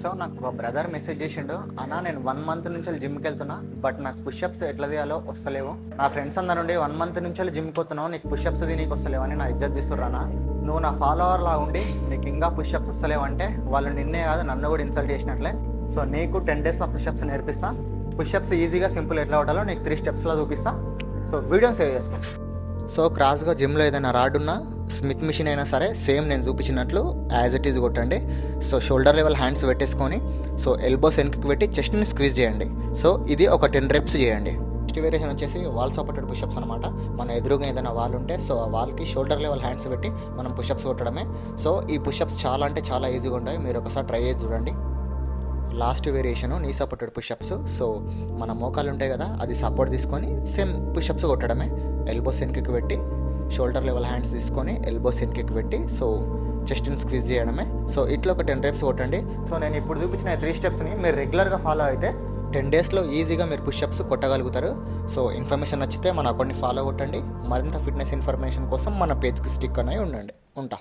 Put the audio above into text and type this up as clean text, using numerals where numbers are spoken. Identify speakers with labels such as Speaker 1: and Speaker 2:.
Speaker 1: So నాకు ఒక brother message చేసిండు, అన్న నేను 1 మంత్ నుంచి జిమ్కి వెళ్తున్నా, బట్ నాకు పుషప్స్ ఎట్లా తీయాలో వస్తలేవు. నా ఫ్రెండ్స్ అందరు నుండి 1 మంత్ నుంచి జిమ్కి పోతున్నావు, నీకు పుషప్స్ నీకు వస్తలేవు అని నా ఇజ్జత్ తీస్తుర్రానా. నువ్వు నా ఫాలోవర్ లా ఉండి నీకు ఇంకా పుషప్స్ వస్తలేవు అంటే వాళ్ళు నిన్నే కాదు నన్ను కూడా ఇన్సల్ట్ చేసినట్లే. సో నీకు 10 డేస్లో పుషప్స్ నేర్పిస్తా. పుషప్స్ ఈజీగా సింపుల్ ఎట్లా ఉండాలో నీకు 3 స్టెప్స్లో చూపిస్తా. సో వీడియోని సేవ్ చేసుకో. సో క్రాస్గా జిమ్లో ఏదైనా రాడ్ ఉన్నా, స్మిత్ మిషన్ అయినా సరే సేమ్ నేను చూపించినట్లు యాజ్ ఇట్ ఈజ్ కొట్టండి. సో షోల్డర్ లెవెల్ హ్యాండ్స్ పెట్టేసుకొని సో ఎల్బోస్ వెనక్కి పెట్టి చెస్ట్ని స్క్వీజ్ చేయండి. సో ఇది ఒక 10 రెప్స్ చేయండి. నెక్స్ట్ వేరియేషన్ వచ్చేసి వాల్ సపోర్టెడ్ పుషప్స్ అనమాట. మన ఎదురుగా ఏదైనా వాల్ ఉంటే సో ఆ వాల్కి షోల్డర్ లెవెల్ హ్యాండ్స్ పెట్టి మనం పుషప్స్ కొట్టడమే. సో ఈ పుషప్స్ చాలా అంటే చాలా ఈజీగా ఉంటాయి, మీరు ఒకసారి ట్రై చేసి చూడండి. లాస్ట్ వేరియేషను నీ సపోర్టెడ్ పుషప్స్. సో మన మోకాలు ఉంటాయి కదా, అది సపోర్ట్ తీసుకొని సేమ్ పుషప్స్ కొట్టడమే. ఎల్బోస్ వెనక్కి పెట్టి షోల్డర్ లెవెల్ హ్యాండ్స్ తీసుకొని ఎల్బోస్ వెనక్కి పెట్టి సో చెస్ట్ని స్క్వీజ్ చేయడమే. సో ఇట్లా ఒక 10 రెప్స్ కొట్టండి. సో నేను ఇప్పుడు చూపించిన 3 స్టెప్స్ని మీరు రెగ్యులర్గా ఫాలో అయితే 10 డేస్లో ఈజీగా మీరు పుషప్స్ కొట్టగలుగుతారు. సో ఇన్ఫర్మేషన్ నచ్చితే మన అకౌంట్ని ఫాలో కొట్టండి. మరింత ఫిట్నెస్ ఇన్ఫర్మేషన్ కోసం మన పేజ్కి స్టిక్ అనేవి ఉండండి. ఉంటా.